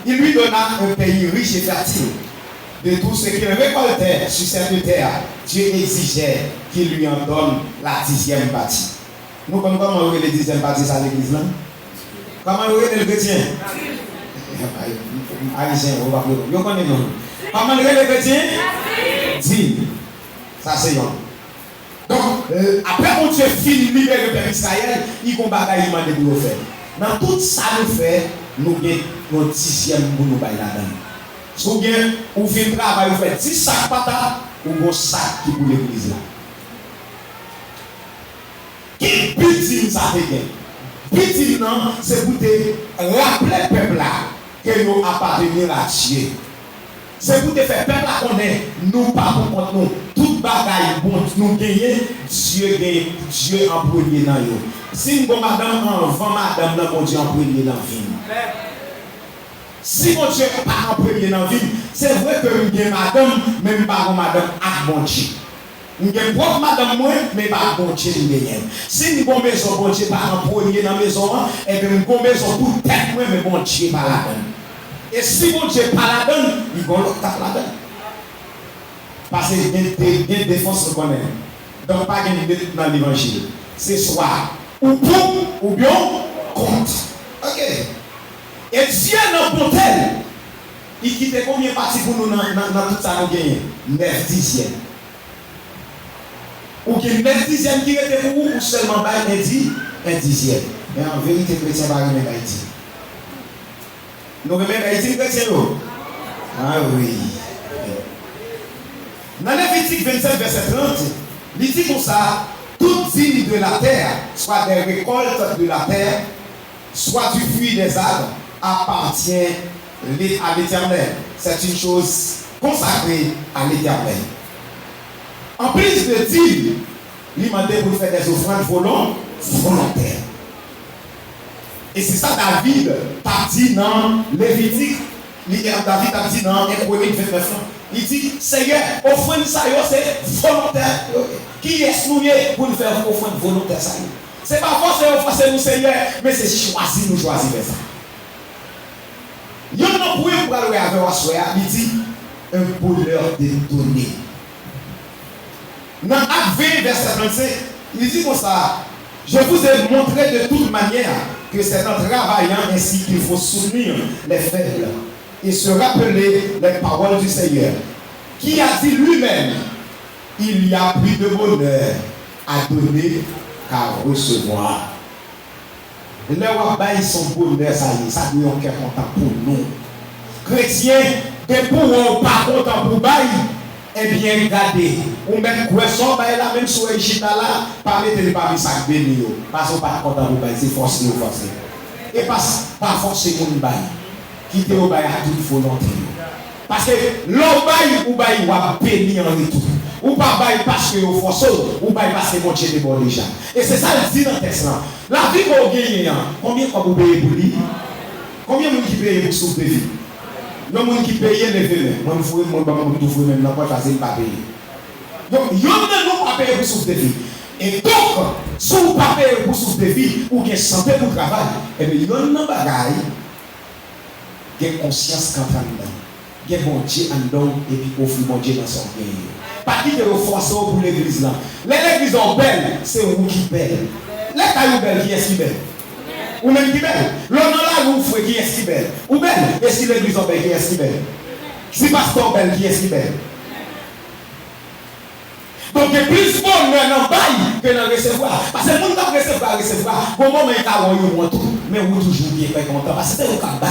Il lui donna un pays riche et fertile. De tout ce qu'il récoltait sur cette terre, Dieu exigeait qu'il lui en donne la 10e partie. Nous connaissons comment on les 10e partie à l'église là? Comment on les chrétiens? Haïtien, on va plus. Vous connaissez non? Comment on les chrétiens? 10. Ça c'est yon. Donc, après qu'on Dieu finit de libérer le peuple Israël, il y a un bagage de nous faire. Dans tout ça nous fait, nous avons un 10e pour nous bailler là-dedans. Si vous avez un travail, vous faites 10 sacs patates, ou un sac qui pour l'église là. Qui petit ça fait? Petit non, c'est pour te rappeler le peuple là que nous appartenons à Dieu. C'est pour te faire peuple là qu'on est, nous pas contre nous. Toute bagaille bon nous gagner, Dieu en premier dans nous. Si nous madame en vend madame là, bon Dieu en premier dans vie. Si mon Dieu n'est pas en premier dans la vie, c'est vrai que nous avons madame, même pas madame à bon Dieu. Nous avons propre madame, mais pas bon Dieu. Si nous avons maison, bon Dieu pas en premier dans la maison, et bien nous avons maison pour tête, mais bon Dieu pas là-dedans. Et si bon Dieu pas là-dedans, il va l'autre là-dedans. Parce qu'il y a une défense qu'on aime. Donc, pas une défense dans l'évangile. C'est soit ou pour ou bien contre. Ok. Et Dieu dans bonté, il quitte combien de parties pour nous dans tout ça nous gagner? 9 dixièmes. Ou qu'il 9 dixièmes qui était pour vous ou seulement un dixième. Mais en vérité, le chrétien va remettre Haïti. Nous remettons Haïti, chrétien. Ah oui. Dans Lévitique 27, verset 30, il dit comme ça, toute vie de la terre, soit des récoltes de la terre, soit du fruit des arbres, appartient à l'Éternel. C'est une chose consacrée à l'Éternel. En plus de dire, il m'a demandé pour faire des offrandes volontaires. Et c'est ça David parti dans Lévitique. David a dit dans 1 Chronique 29 ans. Il dit, Seigneur, offrande ça, c'est volontaire. Qui est-ce nous pour nous faire offrande volontaire ça? C'est pas forcément offrir nous Seigneur, mais c'est choisir nous choisir ça. Il y a un point pour aller avec Wassoya, il dit un bonheur détonné. Dans Acte 20, verset 25, il dit comme ça, je vous ai montré de toute manière que c'est en travaillant ainsi qu'il faut soutenir les faibles et se rappeler les paroles du Seigneur, qui a dit lui-même, il y a plus de bonheur à donner qu'à recevoir. Le rabbin, son bonheur, ça doit être content pour nous. Chrétiens, de pour on pas content pour bail, eh bien, regardez, ou même croissant, là, même sur Égypte là, pas mettre les papiers sac béni, parce qu'on pas content pour bail, c'est forcé ou forcé. Et pas forcé pour bail, quitter au bail à toute volonté. Parce que l'on bail ou bail ou a béni en retour. Ou pas bail parce que vous forcez, ou bail parce que mon Dieu est bon déjà. Et c'est ça le dit dans le texte là. La vie qu'on gagne, combien vous payez pour lui? Combien de gens qui payent pour souffle de vie? Le monde qui paye les vélos. Moi, je ne fous même pas parce qu'il ne pas payer. Donc, il y a des gens qui payent pour souffle de vie. Et donc, si vous ne payez pas pour souffle de vie, ou qui santé pour travail, eh bien, il y a un bagage qui a conscience quand on est dedans. Il y a bon Dieu en dedans et puis offre bon Dieu dans son pays. Pas qui te reforce pour l'église là. L'église est belle, c'est vous qui belle. Les cailloux belles, qui est-ce qui belle? Ou même qui belle? L'on là, vous faites qui est-ce qui belle? Ou belle? Est-ce que l'église est belle, qui est-ce qui belle? Si pasteur belle, qui est-ce qui belle? Donc, il y a plus bonheur dans le bail que dans le recevoir. Parce que le monde qui recevoir, au moment où il y a tout, mais vous toujours bien content. Parce que c'est vous qui bail.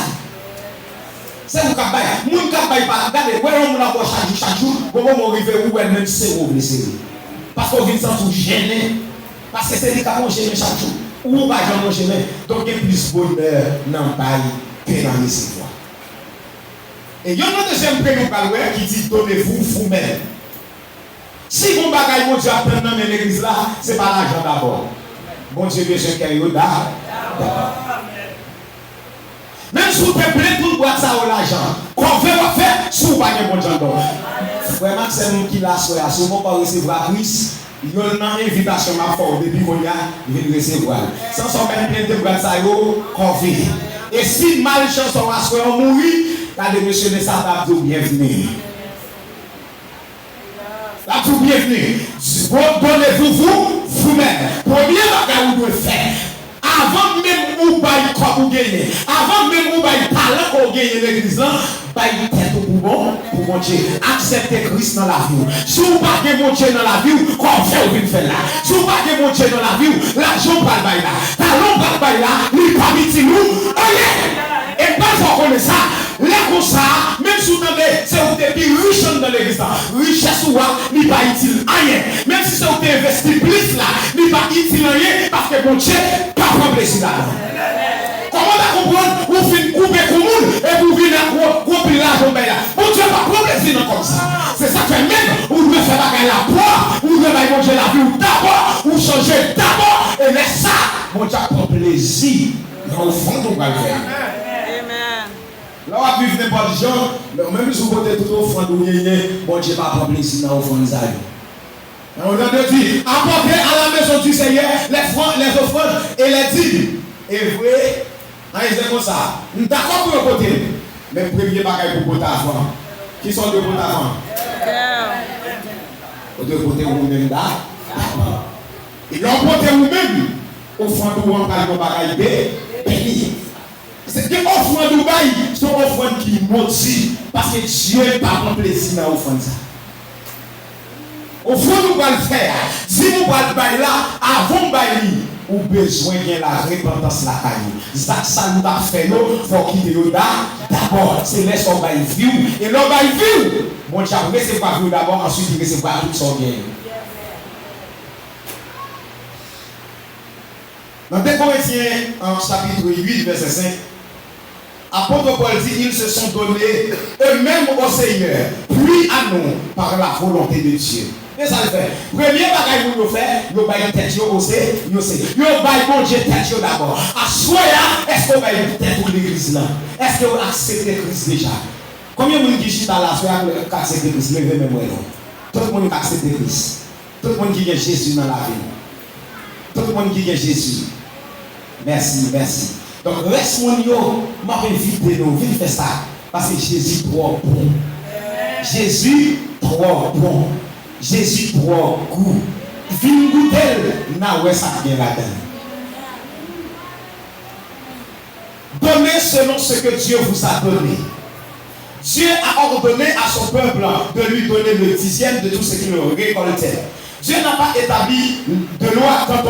C'est vous qui bail. Les gens qui bail pas, regardez, où est-ce qu'on a chaque jour, au moment où on arrive, où est-ce même c'est vous blessé. Parce qu'on vient sans tout gêner. Parce que c'est lui qui a mangé chaque jour. Ou on va jamais manger. Donc, il y a plus bonheur dans le bail que dans le recevoir. Et il y a un deuxième prénom qui dit donnez-vous vous-même. Si vous bagaille mon Dieu apprend dans l'église là, ce n'est pas l'argent d'abord. Bon Dieu besoin qu'il y ait d'abord. Même si vous pouvez tout le boîte ça ou l'argent, qu'on veut faire, si vous n'avez pas de bon Dieu d'abord. Vraiment, c'est nous qui l'a soya. Si vous ne pouvez pas recevoir Christ, il y a une invitation à faire depuis qu'on y a, il vient recevoir. Sans son même plein de boîte ça, qu'on vit. Et si malchance on va se faire mourir, regardez monsieur de Satan, bienvenue. La tout bienvenue. Donnez-vous vous-même. Premier bagage vous devez faire. Avant même où bail quoi vous gagnez, avant même où bail talent qu'on gagne l'église là, bail tête au bon pour mon Dieu. Acceptez Christ dans la vie. Si vous pas que mon Dieu dans la vie, qu'on fait ou faire là. Si vous pas que mon Dieu dans la vie, l'argent pas bail là. Talent pas bail là, lui pas petit nous. Et pas qu'on connaît ça. Là comme ça, même si vous avez, c'est vous êtes riche dans l'église, richesse ou n'est pas utile rien. Même si c'est vous investi plus là, n'est pas utile rien parce que mon Dieu pas de plaisir là. Comment vous comprendre? Vous finissez couper comme monde et vous venez à couper l'argent là. Mon Dieu pas de plaisir comme ça. C'est ça que même vous devez faire bagarre la poire, vous devez manger la vie d'abord, vous changer d'abord et laissez ça. Mon Dieu prend plaisir dans le fond de va le faire. Là, on va vivre n'importe quel genre, mais même si vous votez tout au fond de bon Dieu va prendre plaisir dans le fond de ça. On a dit, apportez à la maison du Seigneur les offrandes et les dîmes. Et vrai, c'est comme ça. Nous sommes d'accord pour le côté. Mais le premier bagage pour le côté avant. Qui sont de côté avant? De côté vous-même là. Et l'emporter vous-même, offrande ou en parle de bagage béni. C'est que l'offrande de Dubaï, c'est une offrande qui motive. Parce que Dieu n'a pas de plaisir dans l'offrande. Au fond, nous allons le faire. Si nous allons le faire là, avant de faire, nous avons besoin de la repentance là. Ça nous a fait, il faut quitter le d'abord. C'est laisser on va vivre. Et l'on va vivre. Mon Dieu, recevoir vivre d'abord, ensuite recevoir tout son bien. Dans 2 Corinthiens, en chapitre 8, verset 5, apôtre Paul dit, ils se sont donnés eux-mêmes au Seigneur, puis à nous, par la volonté de Dieu. Et ça le fait. Premier bagage que nous faisons, nous baillons tête au Seigneur, nous baillons Dieu tête d'abord. À soi, est-ce qu'on baille tête pour l'église là? Est-ce que vous acceptez Christ déjà? Combien de gens qui sont à la soirée qui acceptent Christ? Levez mes mains. Tout le monde qui accepte Christ. Tout le monde qui a Jésus dans la vie. Tout le monde qui a Jésus. Merci, merci. Donc, reste mon yo, m'a invité nous, viens faire ça. Parce que Jésus trop bon. Jésus trop bon. Jésus trop goût. Viens goûter, n'a ouais ça vient là-dedans. Donnez selon ce que Dieu vous a donné. Dieu a ordonné à son peuple de lui donner le 10e de tout ce qu'il récoltait. Dieu n'a pas établi de loi quand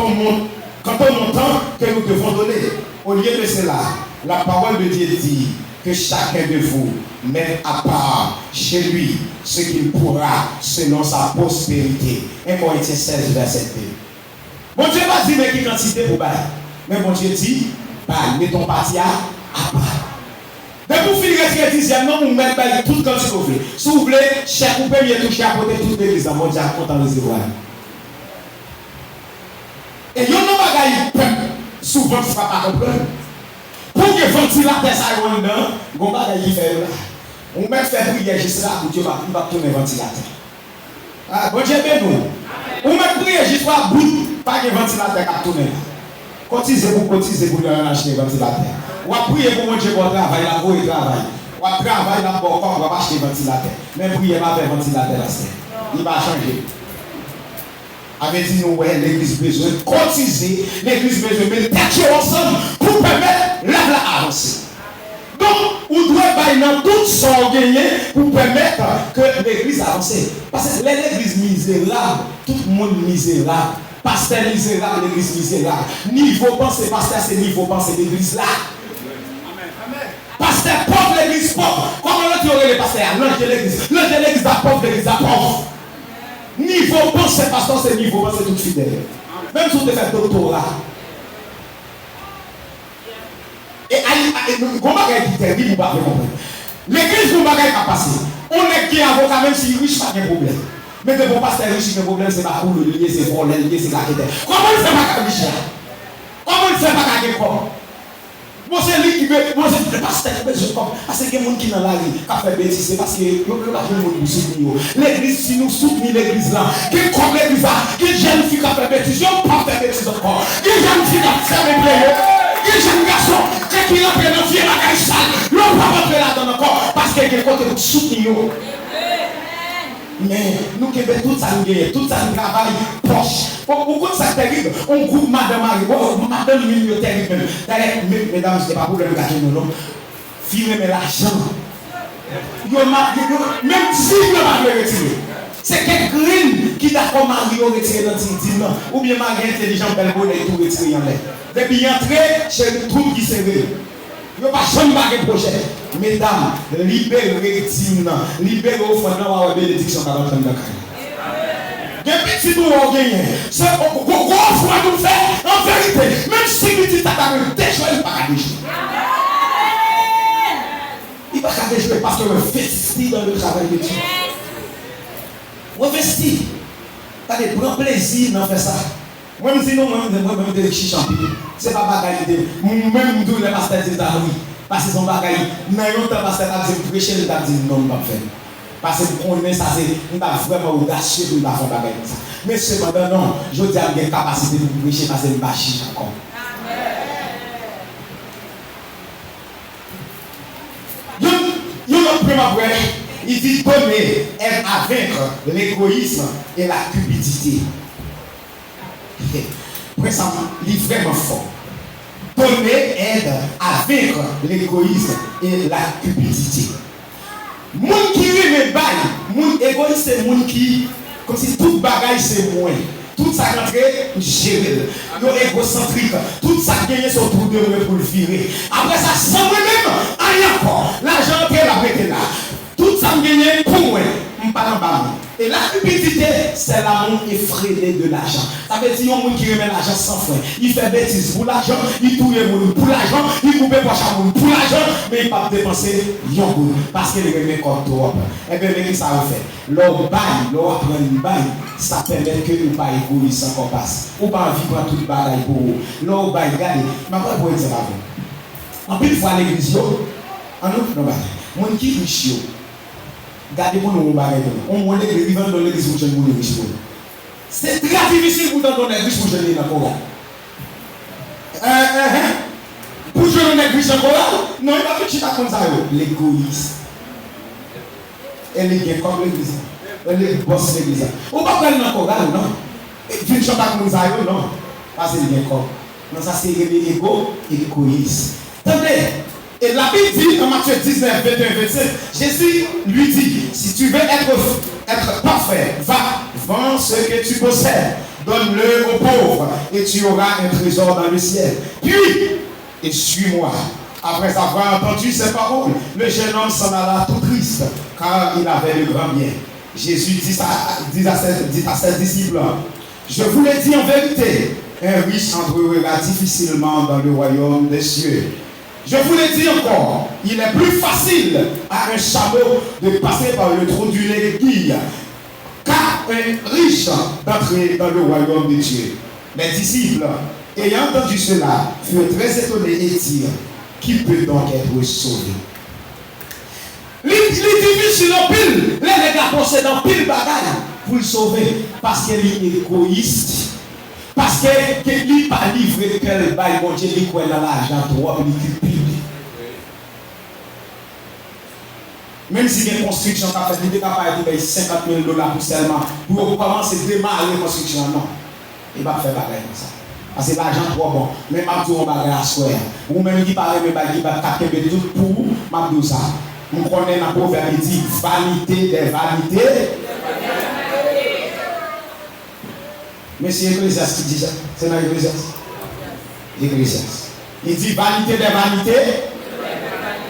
on entend que nous devons donner. Au lieu de cela, la parole de Dieu dit que chacun de vous met à part chez lui ce qu'il pourra selon sa prospérité. 1 Corinthiens 16, verset 2. Mon Dieu va dire mais quelle quantité pour bailler. Mais mon Dieu dit, mettons parti à part. Mais pour finir le 10e, non, vous mettez tout quand vous voulez. Si vous voulez, chaque vous pouvez toucher à côté de toute l'église. Mon Dieu a content de recevoir. Et il y a un bagage souvent qui ne sera pas comprendre. Pour que ventilateur ça aille dedans, il y a un bagage qui fait là. On met faire prière juste là pour Dieu va tourner ventilateur. Ah, bon Dieu béni nous. On met prière juste là, bout, pas de ventilateur qui tourner. Cotisez pour acheter un ventilateur. On va prier pour mon Dieu pour travailler là, pour y travailler. On va travailler là pour on va acheter un ventilateur. Mais prier pas faire ventilateur là, il va changer. Avec dit nous, l'église besoin de cotiser, l'église besoin de mettre tête ensemble pour permettre la avancer. Donc, vous devez bailler dans tout son gagné pour permettre que l'église avance. Parce que l'église misérable, tout le monde misérable, pasteur misérable, l'église misérable. Niveau pensée, pasteur, c'est niveau pensée l'église là. Pasteur pauvre, l'église pauvre. Comment on dit les pasteurs? L'ange de l'église la pauvre, l'église la pauvre. Niveau pensée, pasteur, c'est niveau pensée tout fidèle. Même si vous faites doctorat. Et comment est-ce que vous pouvez comprendre? L'église, vous ne pouvez pas passer. On est qui avocat, même si riche, pas de problème. Mais de vos pasteurs riches, le problème, c'est pas pour le lier, c'est pour le lier, c'est la quête. Comment il ne fait pas riche? Comment il ne fait pas quelque chose? Moi, c'est lui qui veut, moi, c'est le pasteur qui veut, parce que les gens qui sont dans la rue, qui fait bêtise, c'est parce que les gens qui soutenir. L'église, si nous soutenons l'église là, qui est comme l'église là, qui est jeune fille qui fait bêtise, qui n'a pas fait bêtise encore, qui est jeune fille qui fait bêtise. les jeunes garçons, quand ils rentrent dans le vieux bagage sale, l'on va rentrer là-dedans encore parce qu'il y a quelque côté pour soutenir. Mais nous qui avons tout ça, tout ça, nous travail proche. Pourquoi ça terrible? On groupe Madame Marie, Madame Milieu terrible. D'ailleurs, mesdames, ce n'est pas pour le gâteau, non. Filmer l'argent. Même si vous m'avez retiré. C'est quel green qui d'accord Marie retiré dans le non. Ou bien Marie intelligent, belle bonne et tout retiré en l'air. Depuis entrer chez le trou qui s'est levé. Il n'y a pas jamais de projet. Mesdames, libérez Tina, libérez au fond de la bénédiction dans notre monde. Depuis que nous avons gagné, c'est gros foi nous faire en vérité. Même si petit tata me déjouer, il ne va pas déjouer. Il ne va pas déjouer parce que vous investi dans le travail de Dieu. Vous investi. T'as des grands plaisirs d'en faire ça. Moi, je dis non, moi-même, je suis champion. Ce n'est pas bagage. Moi-même, je dis le pasteur dit oui. Parce que son bagage, dans le temps, pasteur a dit prêcher, il a dit non, je ne vais pas faire. Parce que on est ça, c'est vraiment audacieux de faire bagage comme ça. Mais cependant, non, je dis à une capacité de prêcher parce que je ne vais pas chier encore. Il dit donner aide à vaincre l'égoïsme et la cupidité. Il est vraiment fort. Donner aide à vaincre l'égoïsme et la cupidité. Moun qui aime bail, moun égoïste c'est moun qui comme si tout bagaille c'est moins. Tout ça rentré, gérer. Yo égocentrique. Tout ça gagné sur tout de pour le virer. Après ça, sans moi-même, rien encore. L'argent est la bête là. Tout ça gagné pour moi. Je ne parle pas. Et la cupidité, c'est l'amour effréné de l'argent. Ça veut dire qu'il y a des gens qui remettent l'argent sans frein. Il fait bêtise pour l'argent, il touille les gens pour l'argent, il coupe les poches à gens pour l'argent, mais il ne peut pas dépenser yon goût parce qu'il remet comme trop. Et bien, qu'est-ce que ça fait? L'or bail, l'or apprend une bail, ça permet que nous ne pas égoïstes sans qu'on passe. Ou pas vivre tout le bagaille pour vous. L'or bail, regardez, je ne vais pas vous dire ça. En plus, fois l'église, en outre, non, mon qui est riche. Gardez pour nous, on m'a dit que les vivants dans l'église pour jeune riche. C'est très difficile pour donner riche pour jeune dans le programme. Pour jeune riche dans le programme, non, il va faire comme ça. L'égoïsme. Elle est bien comme l'église. Elle est boss de l'église. On va pas aller dans le programme, non. Une chose comme ça, non. Parce que c'est bien comme. Non, ça c'est l'égo et l'égoïsme. Attendez. Et la Bible dit en Matthieu 19, 21, 25, Jésus lui dit, si tu veux être parfait, va, vends ce que tu possèdes, donne-le aux pauvres, et tu auras un trésor dans le ciel. Puis, et suis-moi. Après avoir entendu ces paroles, le jeune homme s'en alla tout triste, car il avait le grand bien. Jésus dit à ses disciples, je vous l'ai dit en vérité, un riche entrera difficilement dans le royaume des cieux. Je vous l'ai dit encore, il est plus facile à un chameau de passer par le trou d'une aiguille qu'à un riche d'entrer dans le royaume de Dieu. Les disciples, ayant entendu cela, furent très étonnés et dirent, qui peut donc être sauvé? L'individu en pile, les gars possèdent en pile bagaille pour le sauver parce qu'il est égoïste. Parce qu'il n'est pas livré quel bail, bon Dieu, il croit dans l'argent, toi, il est public. Même si il y a une construction qui a fait, il n'est pas payer 50 000 $ pour seulement, pour commencer à démarrer la construction, non. Il va faire bagarre comme ça. Parce que l'argent trop bon. Même si on va faire à soi, ou même qui parle de bagarre, qui va capter tout pour m'abdou ça. On connaît dans le proverbe, il dit vanité des vanités. Mais c'est Ecclésiaste qui dit ça. C'est dans Ecclésiaste. Ecclésiaste. Il dit vanité des vanités.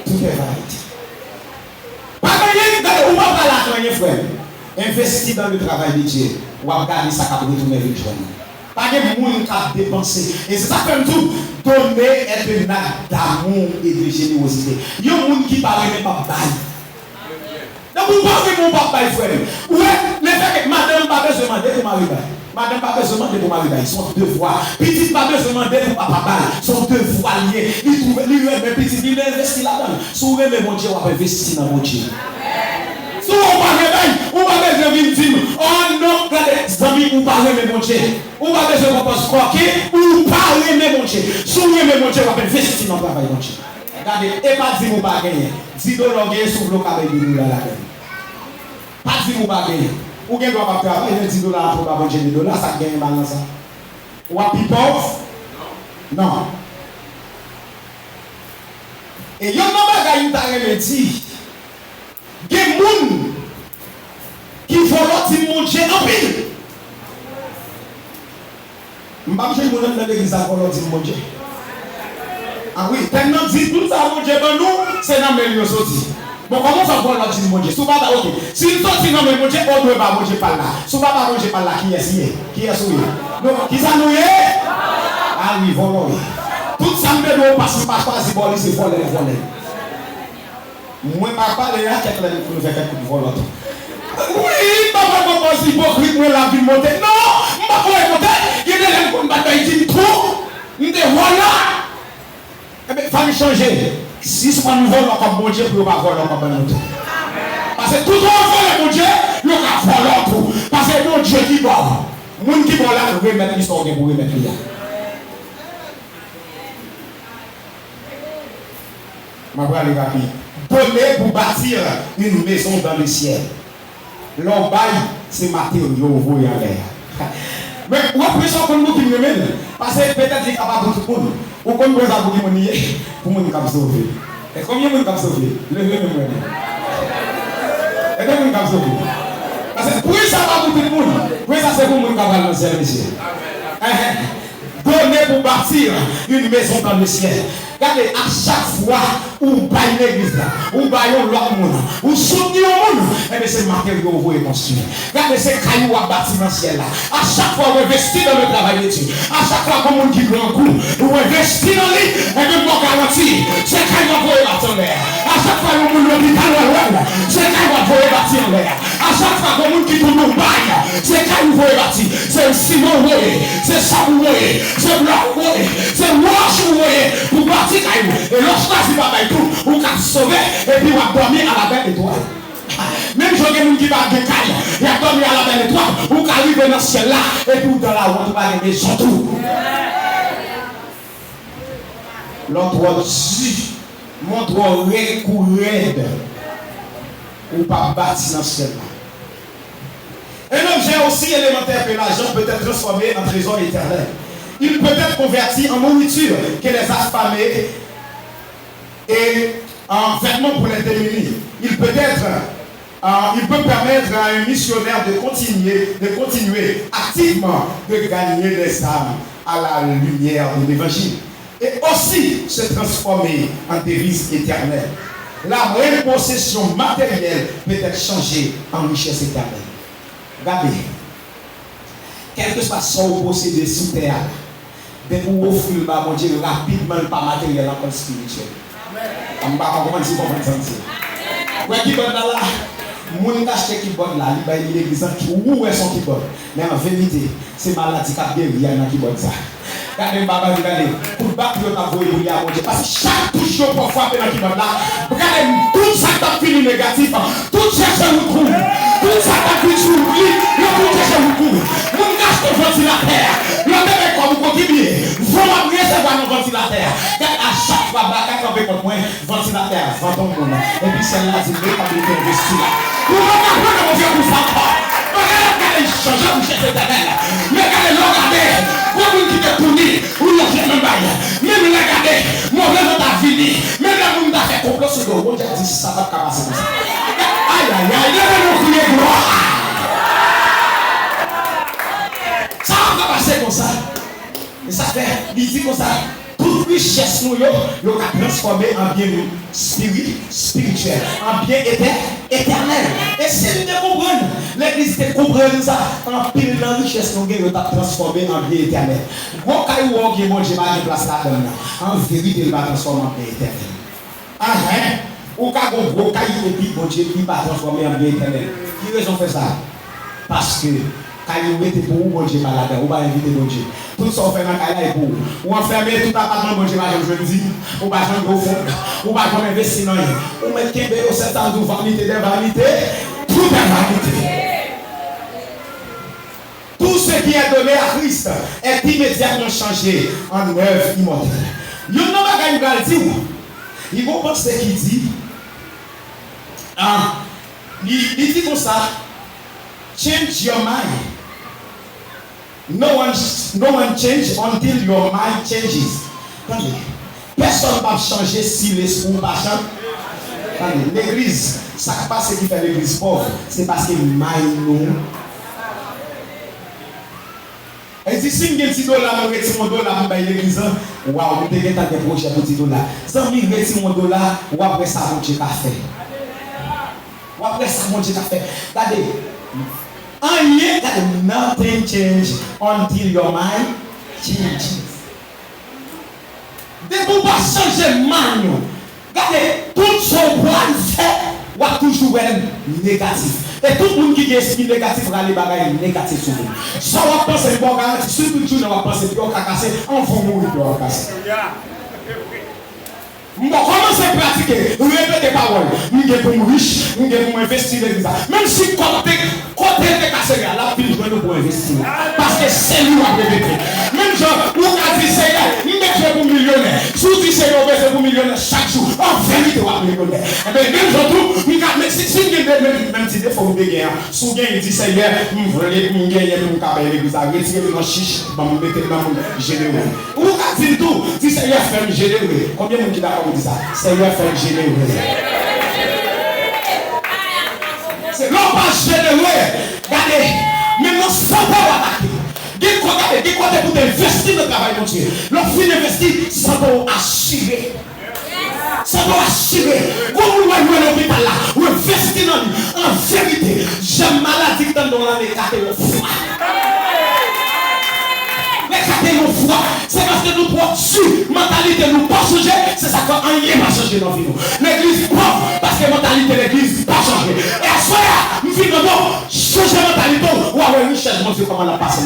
Tout est vanité. Pas gagner, on va pas la gagner, frère. Investir dans le travail de Dieu. Ou à garder ça pour retourner avec toi. Pas de monde qui a dépensé. Et c'est ça comme tout. Donner est un acte d'amour et de générosité. Il y a un monde qui parle même pas bail. Donc vous pensez mon papa, frère. Ouais, les fait que madame n'a pas besoin de demander pour marier. Madame n'a pas besoin de demander pour marier. Ils sont deux fois. Petit n'a pas besoin de demander pour papa. Ils sont deux fois liés. Ils trouvent les petits, ils investissent là-dedans. Si vous aimez mon Dieu, on va investir dans mon Dieu. Si on va réveiller, on va mettre quelqu'un vient dire, oh non, regardez, amis, ou pas aimer mon Dieu. Ou pas besoin de penser croquer, ou pas aimer mon Dieu. Si vous aimez mon Dieu, vous avez investi dans le travail mon Dieu. Regardez, et pas dire vous pas gagner. 10 dollars gagnés sur le cabane de $10 là. Pas dire vous pas gagner. Ou bien doit pas travailler 10 dollars pour pas manger des dollars, ça gagne balance. Ou à pauvre? Non. Et il y a un bagage qui t'a dit, il y a des gens qui volontent mon Dieu en pile. Je ne sais pas si vous avez l'église à volonté mon Dieu. Ah oui, tellement dit tout ça mon Dieu dans nous, c'est dans mes lieux aussi. Bon, comment ça volonté mon Dieu? Ok. Si nous sommes dans mon Dieu, on ne doit pas manger par là. Si on ne doit pas manger par là, qui est-ce? Qui est souillé? Donc, qui ça nous est? Ah oui, volonté. Tout ça me fait parce que pas si bon, c'est voler. Moi, papa, il y a quelqu'un qui nous fait quelque chose. Oui, papa, papa, c'est hypocrite, moi, la vie monter. Non, je ne vais pas monter. Il y a des gens qui me battent, tout. Je dis, voilà. Eh bien, il faut changer. Si ce n'est pas nous voler comme bon Dieu, pour ne pas voler comme bon Dieu. Parce que tout le monde vole mon Dieu, nous avons volé tout. Parce que mon Dieu qui vole. Les gens qui volent là, nous remettre l'histoire de vous remettre là. Je vais aller rapide. Donner pour bâtir une maison dans le ciel. L'on baille, c'est matériaux, vous voyez en l'air. Mais vous avez ça comme vous qui me mène. Parce que peut-être qu'il est capable de tout le monde. Ou comme vous avez pour mon pour mon cap sauver. Et combien de cap sauver? Levez-le-moi. Et combien de cap sauver? Parce que pour ça va pour tout le monde. Pour ça c'est pour mon cap dans le ciel, monsieur. Donner pour bâtir une maison dans le ciel. Regardez, à chaque fois où baille l'église, où baille l'autre monde, où soutenir le monde, et bien c'est le matériau que vous voyez construire. Regardez, c'est caillou à bâtir dans le ciel là. À chaque fois, vous investissez dans le travail de Dieu. À chaque fois, comme on dit grand coup, vous investissez dans lui, et bien vous garantir, c'est caillou à vous bâtir en l'air. À chaque fois, vous voulez l'hôpital à l'ouest, c'est caillou à vous bâtir en l'air. À chaque fois, comme on dit tout le baille, c'est caillou à vous bâtir. C'est le ciment, vous voyez, c'est ça, vous voyez, c'est blanc, vous voyez, c'est roche, vous voyez, pour bâtir. Et lorsque tu vas faire tout, vous pouvez sauver et puis vous allez dormir à la belle étoile. Même si vous avez des gens qui caille, il a dormi à la belle étoile, vous pouvez arriver dans ce ciel là et puis dans la route, vous allez maison tout. L'autre dit, montre recourir ou pas bâti dans ce ciel là. Un objet aussi élémentaire que l'argent peut être transformé en trésor éternel. Il peut être converti en nourriture que les affamés et en vêtements pour les démunis. Il peut permettre à un missionnaire de continuer activement de gagner les âmes à la lumière de l'évangile. Et aussi se transformer en devise éternelle. La repossession matérielle peut être changée en richesse éternelle. Regardez, quel que soit son possédé sous terre, de vous offrir mon Dieu rapidement, pas matériel, encore spirituel. On ne va pas comment dire comment ça. Ouais, qui bonne là, mon acheté qui bonne là, il va y l'église qui où est son qui bonne. Mais en vérité, c'est maladie qui a bien il y a qui bonne ça. Regardez, regardez, pour battre le travail pour y avoir parce que chaque touche pour frapper dans qui bonne là, regardez tout ça qui fini négatif, tout cherche vous trouve, tout ça qui fini sur lui, le tout cherche vous trouve. Mon acheté ventilateur, le même comme vous continuez, vous m'appuyez c'est pas nos ventilateurs. À chaque fois, quand on fait contre moi, ventilateur, ventons mon nom. Et puis celle-là, c'est le pas de investir là. Vous m'avez appris mon Dieu pour ça. Regardez, changer vous cherchez éternel. Regardez, regardez, vous qui te punissez, vous ne faites même pas. Même regardez, mauvais dans ta vie, même là, vous m'avez fait complot sur le monde, j'ai dit ça va passer comme ça. Aïe, aïe, aïe, levez-nous crier gloire. Ça va passer comme ça. Et ça fait, il dit comme ça. Toute richesse nous nous a transformé en bien spirituel, en bien éternel. Et si nous comprenons, l'église te comprend ça, en pile de richesse nous a transformé en bien éternel. Bon, quand vous avez mon Dieu, je place là-dedans. En vérité, il va transformer en bien éternel. Ah, hein? Ou quand vous avez un puis mon Dieu, il va transformer en bien éternel. Qui raison fait ça? Parce que quand vous mettez pour vous, mon Dieu, là-dedans, vous va inviter mon Dieu. Tout ça, on fait dans le cas pour vous. Ou enfermer tout appartement, mon Dieu, je dis. Ou pas jamais au fond. Ou pas jamais investir dans rien. Ou mettre 15 7 ans de vanité des vanités. Tout est vanité. ce qui est donné à Christ est immédiatement changé en œuvre immortelle. Il y a un bagage qui dit, il faut penser qu'il dit, il dit comme ça, change your mind. No one change until your mind changes. Attendez, personne ne va changer si l'esprit ne va changer. L'église, ça ne pas ce qui fait l'église pauvre, c'est parce que mind. Et si je suis $10, je retire mon dollar pour l'église, waouh, je vais faire des projets pour $10. Si je retire mon dollar, ou après ça, mon Dieu qu'a fait. Ou après ça, mon Dieu qu'a fait. Regardez, nothing change until your mind changes. Dès que vous ne changez de mind, regardez, tout son plan fait, ou toujours négatif. Et tout le monde qui est esprit négatif va aller bagaille négatif sur vous. Ça va penser bon garantie, surtout tout ne va penser puis on va casser, on va mourir puis on va casser. Bon, commencez à pratiquer, répétez paroles. Nous sommes riches, nous devons investir dans l'église. Même si côté de casser la ville joue pour investir. Parce que c'est lui qui a répété. Même genre, nous avons dit Seigneur, nous devons pour millionnaire. Si vous dites Seigneur, vous pour millionnaire chaque jour, en vérité, vous êtes millionnaire. Et bien, même genre, si vous avez même si des fois vous avez gagné, si vous avez dit Seigneur, vous voulez gagner, vous avez l'église, retirez dans chiche, vous mettez dans le généreux. Vous avez dit tout, si Seigneur fait me généreux. Combien de monde qui d'accord? Ça. Seigneur fait généreux. C'est non pas généreux. Regardez, maintenant sans pas attaquer. Regardez, côté pour investir dans le travail de Dieu. L'offre d'investir sans pas assurer. Sans pas assurer. Quand vous voyez l'hôpital là, vous investissez dans lui. En vérité, j'ai maladie dans l'année 4 fois. C'est parce que nous produisons mentalité, nous pas changer, c'est ça qu'on rien pas changer dans la vie. L'église pauvre, parce que mentalité de l'église pas changer. Et à ce moment-là, nous finissons changer mentalité, ou avoir une richesse, mon Dieu, comment la passe.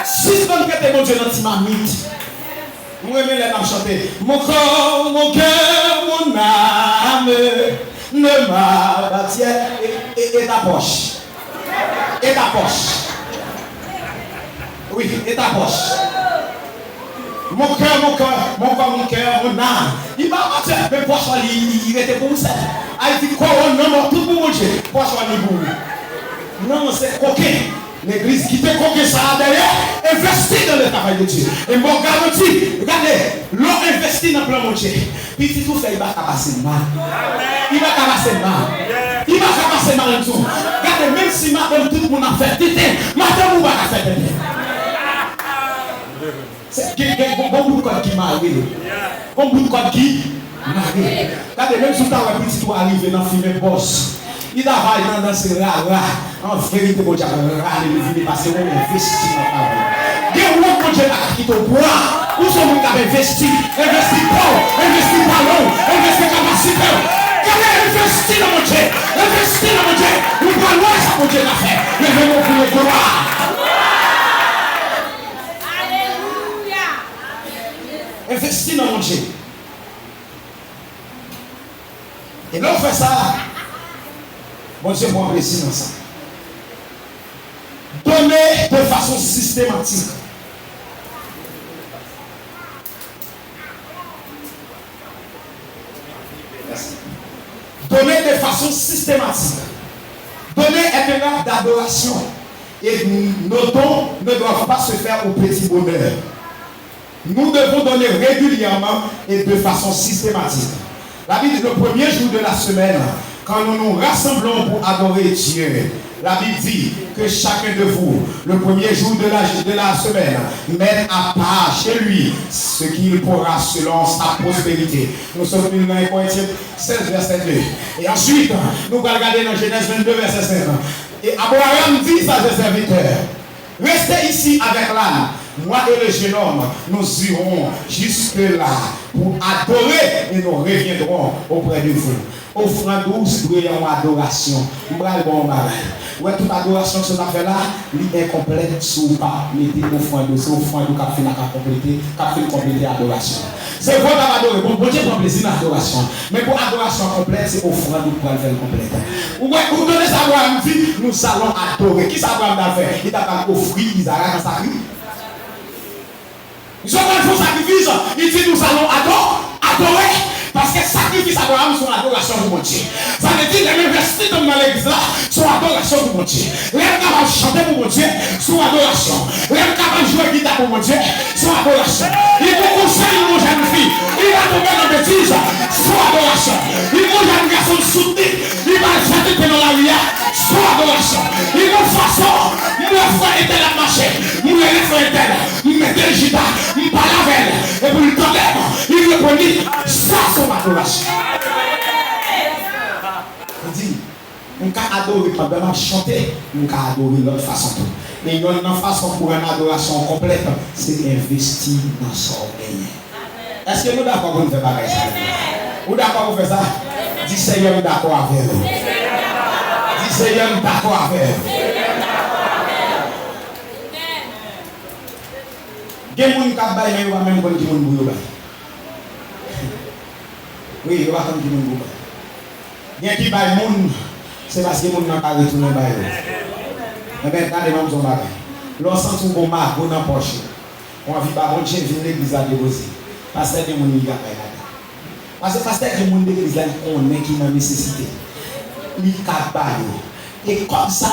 Si c'est comme que mon Dieu dans ti mamite, nous aimons les âmes chanter. Mon corps, mon cœur, mon âme ne m'appartient. Et ta poche. Et ta poche. Oui, et ta poche. Mon cœur, mon âme. Il va partir, mais poche, il était pour ça. Il dit quoi, non, tout pour manger. Poche, il pour. Non, c'est coquin. L'église qui te coquin ça derrière, investit dans le travail de Dieu. Et mon garantie, regardez, l'on investit dans le plan de Dieu. Puis si tout fait, il va passer mal. Il va passer mal. Il va passer mal en tout. Regardez, même si madame tout le monde a fait tété, madame, vous va faire tété. C'est bon bout de code qui m'arrive. Bon bout de code qui m'arrive. Regardez, même si tu as un petit tour arrivé dans le film boss, il a vaillé dans ce rara. En vérité, mon Dieu, râler parce qu'on investit dans la vie. Il y a un mon Dieu qui te boit. Où sont les gens qui investissent? Investissent pas, investissent ballon, investissent capacité. Investis dans mon Dieu. Investis dans mon Dieu. Nous parlons de ça, mon Dieu l'a fait. Levez-nous pour le gloire. Investis dans mon Dieu. Et là, on fait ça. Mon Dieu, pour apprécier dans ça. Donner de façon systématique. Merci. Donner de façon systématique. Donner est un acte d'adoration. Et nos dons ne doivent pas se faire au petit bonheur. Nous devons donner régulièrement et de façon systématique. La Bible dit le premier jour de la semaine, quand nous nous rassemblons pour adorer Dieu, la Bible dit que chacun de vous, le premier jour de la semaine, mette à part chez lui ce qu'il pourra selon sa prospérité. Nous sommes dans Corinthiens 16, verset 2. Et ensuite, nous allons regarder dans Genèse 22, verset 5. Et Abraham dit à ses serviteurs, restez ici avec l'âne. moi et le jeune homme, nous irons jusque-là pour adorer et nous reviendrons auprès de vous. Offrande douce, bruyant adoration. Bral bon bail. Ouais, toute adoration que ce fait là, elle est incomplète sous pas mettez offrande douce, offrande qui a fait la compléter, qui a fait compléter l'adoration. C'est bon d'adorer. Bon Dieu prend plaisir dans l'adoration. Mais pour l'adoration complète, c'est offrande pour le faire complète. Ouais, vous donnez ça Abraham dit, nous allons adorer. Qui ça Abraham a fait? Il a offert Isaac en sacrifice. Ils ont fait un sacrifice. Il dit nous allons adorer. Parce que sacrifice Abraham sont adoration pour mon Dieu. Ça veut dire les investis dans l'église là sont adoration pour mon Dieu. Les capables de chanter pour mon Dieu sont adoration. Les capables de jouer guitare pour mon Dieu sont adoration. Il faut conseiller une jeune fille. Il va tomber dans la bêtise. Sont adoration. Il faut un garçon soutenir. Il va chanter dans la lumière. Sont adoration. Il faut façon. Mon frère était là marché. Mon frère était là. Il mettait le guitare. Il parlait avec elle. Et puis il tombait. Il répondit. Ça son adoration. On dit, on peut adorer pendant chanter, on peut adorer l'autre façon. Mais il y a une façon pour une adoration complète, c'est investir dans son règne. Est-ce que nous d'accord pour nous faire pareil ça? Vous d'accord pour faire ça? Dis Seigneur, nous d'accord avec vous. Dis Seigneur, nous d'accord avec vous. Il y a des gens qui ont baillé, mais il y a même des gens qui ont baillé. Oui, il va comme du monde. Bien qui baille monde, c'est parce que monde n'a pas retourné baille. Mais ben regardez même son bagage. Lorsque on bon marque, on en poche. On a vu pas bon Dieu venir l'église à déposer. Parce que des monde il y a pas là. Parce que pasteur que monde l'église là on est qui dans nécessité. Il capable. Et comme ça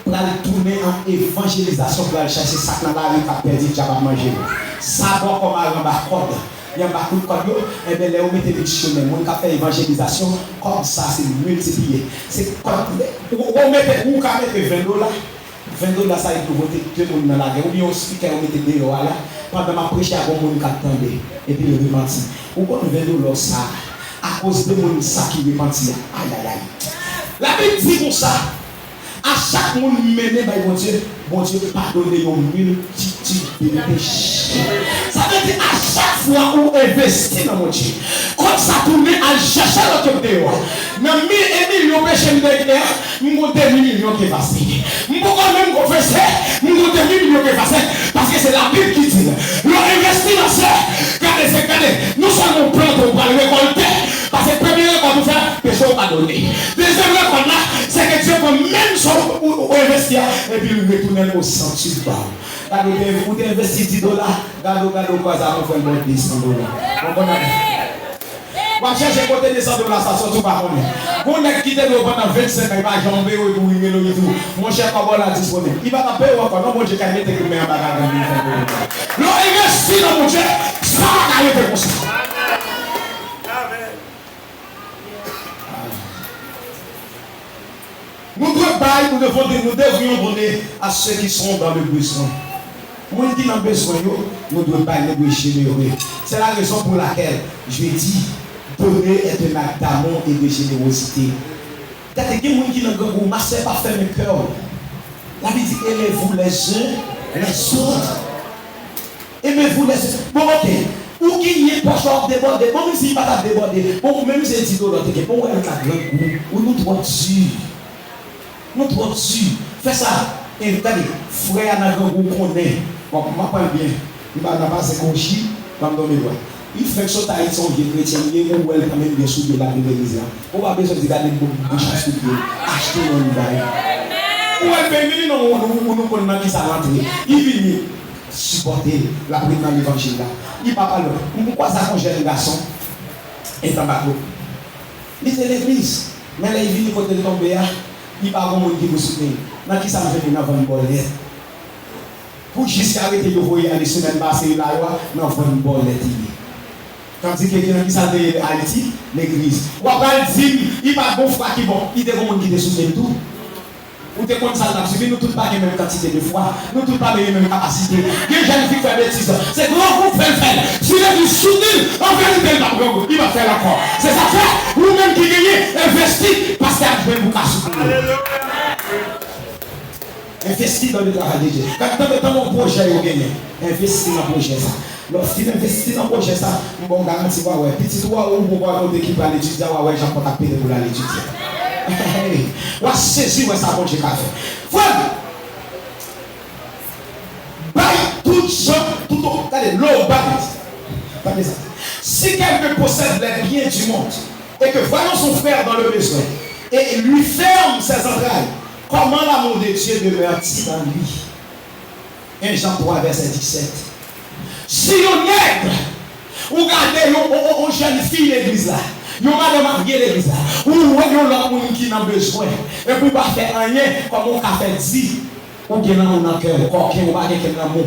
pour aller tourner en évangélisation pour aller chercher ça dans la rue qui a perdu déjà pas manger. Ça va comme un bas-code. Il y a beaucoup de code, et bien là, on met des dictionnaires, on fait évangélisation, comme ça, c'est multiplié. C'est comme, on met 20 $, $20, ça est pour voter tout le monde dans la guerre. Ou bien on speaker, on met des là, pendant ma prêche, il y a un monde qui attendait, et puis il repentit. Ou quand $20 ça, à cause de mon ça qui repentit. Aïe, aïe, aïe. La Bible dit comme ça, à chaque monde mené par mon Dieu pardonne une multitude de péchés. Ça veut dire à chaque fois où on investit dans mon Dieu, quand ça tourne à chercher l'autre côté, dans 1000 et millions de péchés de guerre, nous avons 2 millions qui passent. Nous pouvons même confesser, nous avons 2 millions qui passent, parce que c'est la Bible qui dit, l'on investit dans ça, regardez, nous sommes prêts pour le récolter, parce que le premier récolte nous fait, péché pas donné. Deuxième récolte là, c'est que Dieu peut même chose pour investir, et puis nous retourner au centuple. Vous avez investi $10, regardez quoi ça va faire bon $100. On va chercher côté des $100, ça sort tout par contre. Vous n'êtes quitté pendant 25 ans, il va jamber ou il tout. Mon cher Pablo est disponible. Il va taper encore. Non, mon Dieu, quand il était comme un bagage. L'on investit dans mon Dieu, ça va arriver comme ça. Nous devrions donner à ceux qui sont dans le besoin. Moi qui sont dans le besoin, nous devons pas négocier généreux. C'est la raison pour laquelle je dis donner est un acte d'amour et de générosité. Quand il y a des gens qui sont dans le marché, pas fermer le cœur. La Bible dit aimez-vous les uns les autres. Aimez-vous les autres. Bon, ok. Ou qui y est pas short débordé. Bon, même s'il n'est pas débordé. Bon, même si c'est $10, bon, elle a un grand goût. Ou nous devons dire. Nous devons dire. Fais ça. Et regardez, frère n'a grand goût qu'on est. Bon, moi, pas bien. Il va pas se conchier. Va me donner le droit. Il fait que ça, il sont vieux chrétiens, il est où elle quand même bien sous de la l'église. On va besoin de garder une bonne chance de acheter un bail. Ou elle fait venir, nous connaissons qui ça rentre. Il vient supporter la prise dans l'évangile là. Il parle pas là. Pourquoi ça congèle un garçon et en bateau? Il c'est l'église. Mais là, il vient côté de tomber, il parle comme on dit vous soutenir. Dans qui ça me fait dans une bolette? Pour jusqu'à arrêter de voyer à les semaines passées là, dans une bolette. Tandis que quelqu'un qui s'appelle Haïti, l'église. Ou après, il va bon frère qui bon, il te monde qui te soutient tout. Ou te comme ça, nous tous pas la même quantité de foi, nous tous pas la même capacité. Les jeunes filles font des bêtises. C'est grand groupe fait le faire. Si l'église soutient, en vérité, il va faire encore. C'est ça fait, nous-mêmes qui gagnons, investis, parce qu'il y a besoin de vous soutenir. investir dans le travail de Dieu. Quand mon projet est gagné, investir dans le projet ça. Lorsqu'il investit dans le projet ça, on garantit ouais, petit toi ou pour voir notre équipe à l'étudier, ouais, j'en peux taper pour aller l'étudier. On va saisir ça bon Dieu qu'a fait. Voilà. Tout ça, tout allez, l'eau baille. Si quelqu'un possède les biens du monde et que voyant son frère dans le besoin et lui ferme ses entrailles, comment l'amour de Dieu demeure-t-il dans lui? 1 Jean 3, verset 17. Si on nègre, ou regardez une jeune fille l'église là, vous madame mariée l'église là, ou voyez l'homme qui n'a besoin, et pour ne pas faire rien, comme on a fait dit, ou bien dans mon cœur, ou pas quelqu'un d'amour.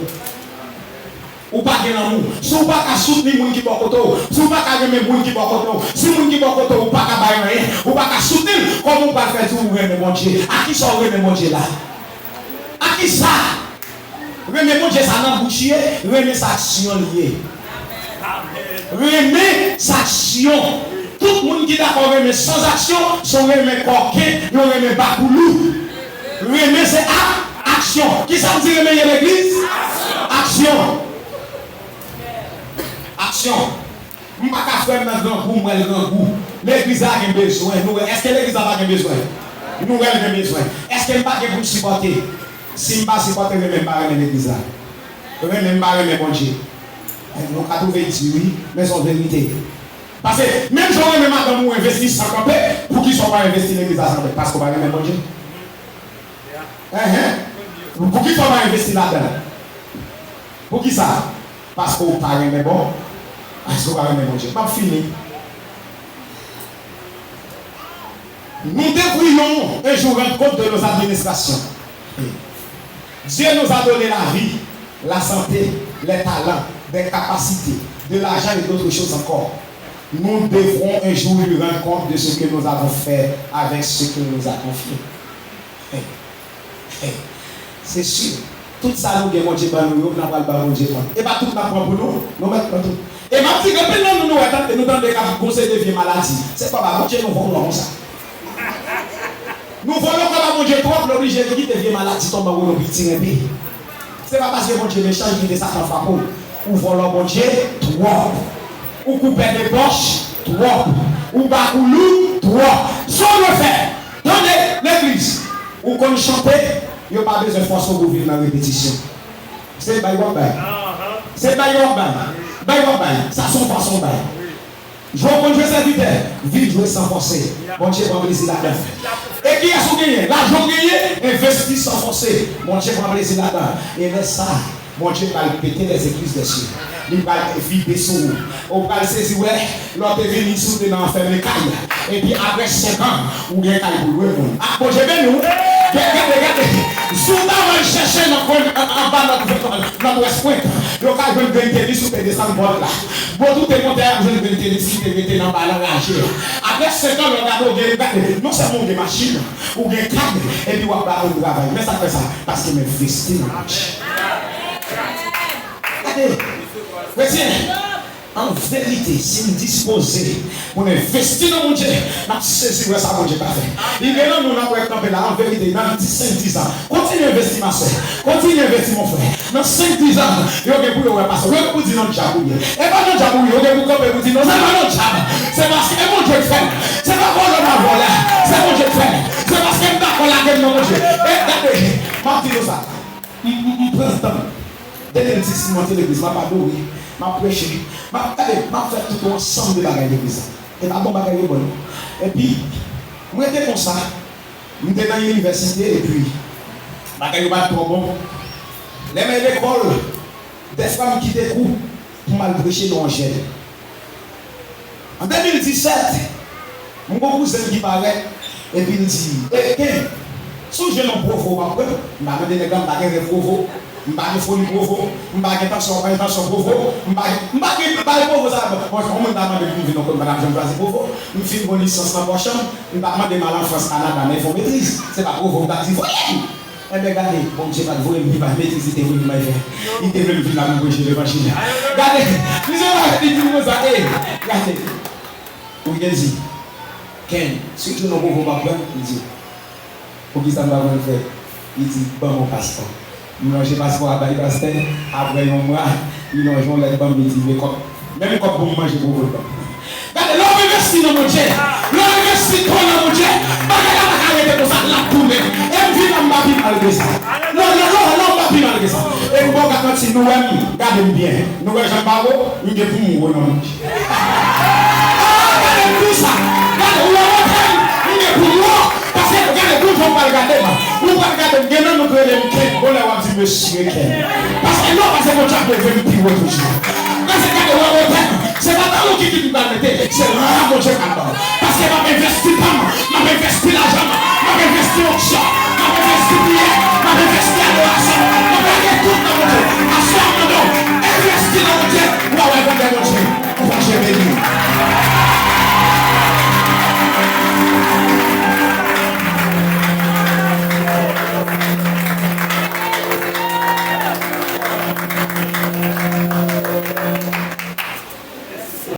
Ou pas de l'amour. Si vous pas soutenir les gens qui sont côté, si vous pas aimer les gens qui sont côté, si les gens qui sont côté, vous pas rien, vous pas soutenir, comment vous pas faire tout vous aimer mon Dieu? À qui sont aimer mon Dieu là? À qui ça? Aimer mon Dieu ça n'a bouché, aimer sa action liée. Aimer sa action. Tout le monde qui est d'accord aimer sans action, sont aimer coquin, ils aimer bakoulou. Aimer c'est action. Qui ça veut dire aimer l'église? Action. Action. Je ne peux pas faire un grand goût, un grand goût. L'église a besoin. Est-ce que l'église n'a pas besoin? Nous avons besoin. Est-ce qu'elle n'a pas besoin de supporter? Si je ne peux pas supporter, je ne vais pas l'église. Je ne vais pas mon Dieu. Nous avons trouvé oui, mais c'est la vérité. Parce que même si on même madame ou investir sans camper, pour qu'ils ne soient pas investis l'église à sans parce qu'on va aimer mon Dieu. Pour qu'ils ne soient pas investis là-dedans. Pour qui ça? Parce qu'on parle mais bon. Parce qu'on parle mais bon Dieu. Pas fini. Nous devrions un jour rendre compte de nos administrations. Dieu nous a donné la vie, la santé, les talents, des capacités, de l'argent et d'autres choses encore. Nous devrons un jour lui rendre compte de ce que nous avons fait avec ce que nous a confié. C'est sûr. Tout ça, nous avons Dieu pour nous, nous avons Dieu pour nous. Et pas tout nous avons pour nous, nous mettons pas tout. Et ma fille, nous avons des conseils de vie maladie. C'est pas Dieu nous volons ça. Nous volons comme mon Dieu trop, l'obligé de quitter vie maladie, tombe dans nos petits pays. C'est pas parce que mon Dieu méchant qui fait ça en frappe. Ou volons mon Dieu trop. Ou couper des poches trop. Ou bakoulou trop. Sans le faire. Dans l'église, ou qu'on chante, il n'y a pas besoin de force pour vivre dans la répétition. C'est by one by. C'est by one by. By one by. Ça son façon by. Je vais conduire serviteur. Vivre sans forcer. Mon Dieu va plaisir là-dedans. Et qui a son gagné? L'argent gagné, investit sans forcer. Mon Dieu va plaisir là-dedans. Et laisse ça. Mon Dieu va péter les églises des cieux. Il va vivre sur vous. On va le saisir, ouais. L'autre est venu sous le nom faire les cailles. Et puis après 5 ans, ou bien caille pour le monde. Ah, bon, je vais nous. Regardez. Si on va chercher en bas notre West Point, le cas de gagner sous les descentes là. Bon, tout est monté à vous de gagner si vous mettez dans la rangée. Après 5 ans, on regarde, non seulement des machines, ou des câbles, et puis on va travailler. Mais ça fait ça parce qu'il m'investit dans la marche. Regardez, en vérité, si nous disposons pour investir dans mon Dieu, nous saisissons ça mon Dieu pas fait. Il est là, nous avons campé là, en vérité, dans 5-10 ans. Continue à investir ma soeur, continue à investir mon frère. Dans 5-10 ans, il y a des pour le passer, il y a pour dire non jabouille. Et pas non jabouille, il y a des pour camper pour dire non, c'est pas non jab. C'est parce que mon Dieu fait. C'est pas pour le voler, c'est mon Dieu fait. C'est parce que d'accord la gueule mon Dieu. Et regardez, je dis ça. Je prends le temps. Dès que je suis monté l'église, je ne vais pas dormir. Je prêche, je vais faire tout ensemble de bagages de l'église. Et pas bon bagage de bon. Et puis, moi j'étais comme ça. J'étais dans l'université et puis, bagage pas trop bon. Les mecs de l'école, des femmes qui découvrent pour mal prêcher dans l'angèle. En 2017, mon cousin qui paraît, et puis il dit, si je n'en provoque pas, je vais donner des grands bagages de provoque. Je ne vais pas folie provo, je ne vais pas intention provo, je ne vais pas provo ça. Moi, je vais demander de vivre dans madame Jean-Claude provo. Je fais une licence dans la prochaine, je ne vais pas demander mal en France, Canada, mais il faut maîtriser. Ce n'est pas provo, je vais dire, voyez. Eh bien, regardez, bon Dieu, pas de voler, il va maîtriser, il est venu m'aider. Il est venu vivre la même chose, l'évangile. Regardez, vous avez dit, regardez. Vous avez dit, Ken, si tu n'as pas provo, il dit, pour qui ça va faire? Il dit, bon, mon passeport. Il mange le passeport à Baye Pasteur. Après un mois, il mange les bambes, il dit, même quand vous mangez pour vous. Regardez, l'homme investit dans mon Dieu. L'homme investit dans mon Dieu. Bagay la arrêter pour ça, la tourner. Et puis, on va bien malgré ça. Non, on va bien malgré ça. Et vous, quand si nous aimons, regardez bien. Nous, Jean Barreau, nous devons mourir. Regardez tout ça. Regardez, où on est pour moi. Parce que regardez, tout le monde va regarder. Vous va regarder, bien nous créons des clés. On va dire, monsieur, parce que non, parce que mon Dieu est devenu plus haut toujours. Parce que regardez, c'est pas dans nous qui nous permettez, c'est là mon Dieu qui parce que